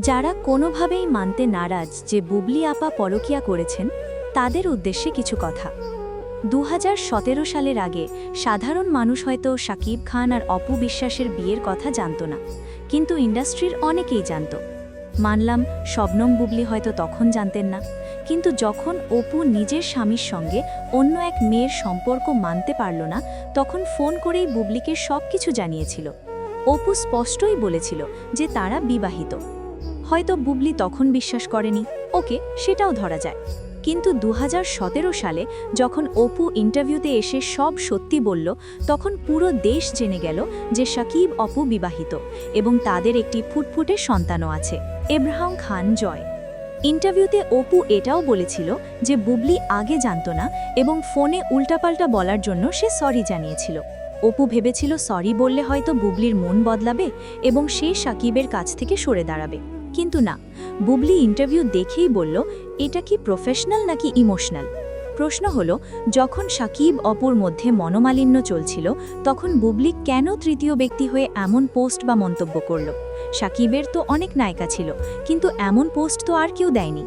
যারা কোনোভাবেই মানতে নারাজ যে বুবলি আপা পরকীয়া করেছেন তাদের উদ্দেশ্যে কিছু কথা। 2017 সালের আগে সাধারণ মানুষ হয়তো শাকিব খান আর অপু বিশ্বাসের বিয়ের কথা জানত না, কিন্তু ইন্ডাস্ট্রির অনেকেই জানত। মানলাম শবনম বুবলি হয়তো তখন জানতেন না, কিন্তু যখন অপু নিজের স্বামীর সঙ্গে অন্য এক মেয়ের সম্পর্ক মানতে পারল না, তখন ফোন করেই বুবলিকে সব কিছু জানিয়েছিল। অপু স্পষ্টই বলেছিল যে তারা বিবাহিত। হয়তো বুবলি তখন বিশ্বাস করেনি, ওকে, সেটাও ধরা যায়। কিন্তু 2017 সালে যখন অপু ইন্টারভিউতে এসে সব সত্যি বলল, তখন পুরো দেশ জেনে গেল যে শাকিব অপু বিবাহিত এবং তাদের একটি ফুটফুটে সন্তানও আছে, এব্রাহাম খান জয়। ইন্টারভিউতে অপু এটাও বলেছিল যে বুবলি আগে জানত না এবং ফোনে উল্টাপাল্টা বলার জন্য সে সরি জানিয়েছিল। অপু ভেবেছিল সরি বললে হয়তো বুবলির মন বদলাবে এবং সে শাকিবের কাছ থেকে সরে দাঁড়াবে, কিন্তু না। বুবলি ইন্টারভিউ দেখেই বলল, এটা কি প্রফেশনাল নাকি ইমোশনাল। প্রশ্ন হলো, যখন শাকিব অপুর মধ্যে মনোমালিন্য চলছিল, তখন বুবলি কেন তৃতীয় ব্যক্তি হয়ে এমন পোস্ট বা মন্তব্য করল? শাকিবের তো অনেক নায়িকা ছিল, কিন্তু এমন পোস্ট তো আর কেউ দেয়নি।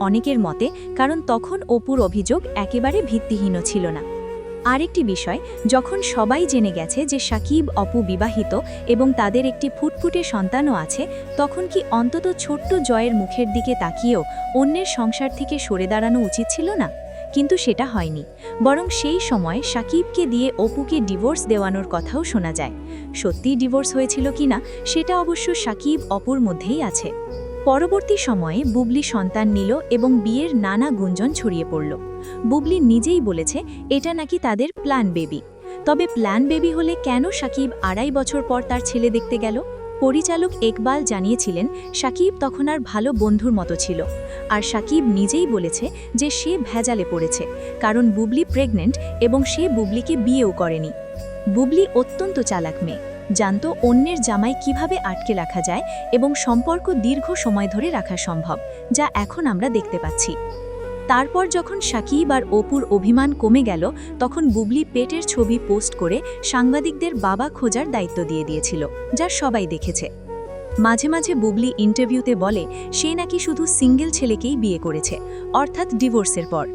অনেকের মতে কারণ তখন অপুর অভিযোগ একেবারে ভিত্তিহীন ছিল না। আরেকটি বিষয়, যখন সবাই জেনে গেছে যে শাকিব অপু বিবাহিত এবং তাদের একটি ফুটফুটে সন্তানও আছে, তখন কি অন্তত ছোট্ট জয়ের মুখের দিকে তাকিয়েও অন্যের সংসার থেকে সরে দাঁড়ানো উচিত ছিল না? কিন্তু সেটা হয়নি, বরং সেই সময় শাকিবকে দিয়ে অপুকে ডিভোর্স দেওয়ানোর কথাও শোনা যায়। সত্যিই ডিভোর্স হয়েছিল কিনা সেটা অবশ্য শাকিব অপুর মধ্যেই আছে। পরবর্তী সময়ে বুবলি সন্তান নিল এবং বিয়ের নানা গুঞ্জন ছড়িয়ে পড়ল। বুবলি নিজেই বলেছে এটা নাকি তাদের প্ল্যান বেবি। তবে প্ল্যান বেবি হলে কেন শাকিব 2.5 বছর পর তার ছেলে দেখতে গেল? পরিচালক ইকবাল জানিয়েছিলেন শাকিব তখন আর ভালো বন্ধুর মতো ছিল, আর শাকিব নিজেই বলেছে যে সে ভেজালে পড়েছে, কারণ বুবলি প্রেগনেন্ট এবং সে বুবলিকে বিয়েও করেনি। বুবলি অত্যন্ত চালাক মেয়ে, জানত অন্যের জামাই কিভাবে আটকে রাখা যায় এবং সম্পর্ক দীর্ঘ সময় ধরে রাখা সম্ভব, যা এখন আমরা দেখতে পাচ্ছি। তারপর যখন শাকিব আর অপুর অভিমান কমে গেল, তখন বুবলি পেটের ছবি পোস্ট করে সাংবাদিকদের বাবা খোঁজার দায়িত্ব দিয়ে দিয়েছিল, যা সবাই দেখেছে। মাঝে মাঝে বুবলি ইন্টারভিউতে বলে সে নাকি শুধু সিঙ্গেল ছেলেকেই বিয়ে করেছে, অর্থাৎ ডিভোর্সের পর।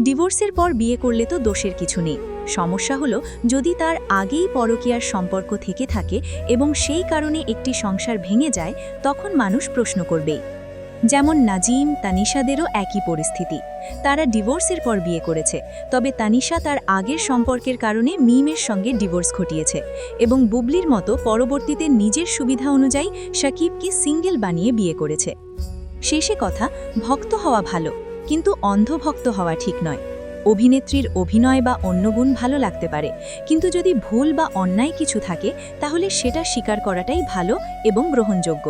ডিভোর্সের পর বিয়ে করলে তো দোষের কিছু নেই। সমস্যা হলো যদি তার আগেই পরকীয়ার সম্পর্ক থেকে থাকে এবং সেই কারণে একটি সংসার ভেঙে যায়, তখন মানুষ প্রশ্ন করবেই। যেমন নাজিম তানিশাদেরও একই পরিস্থিতি। তারা ডিভোর্সের পর বিয়ে করেছে, তবে তানিশা তার আগের সম্পর্কের কারণে মিমের সঙ্গে ডিভোর্স ঘটিয়েছে এবং বুবলির মতো পরবর্তীতে নিজের সুবিধা অনুযায়ী শাকিবকে সিঙ্গেল বানিয়ে বিয়ে করেছে। শেষে কথা, ভক্ত হওয়া ভালো, কিন্তু অন্ধভক্ত হওয়া ঠিক নয়। অভিনেত্রীর অভিনয় বা অন্য গুণ ভালো লাগতে পারে, কিন্তু যদি ভুল বা অন্যায় কিছু থাকে তাহলে সেটা স্বীকার করাটাই ভালো এবং গ্রহণযোগ্য।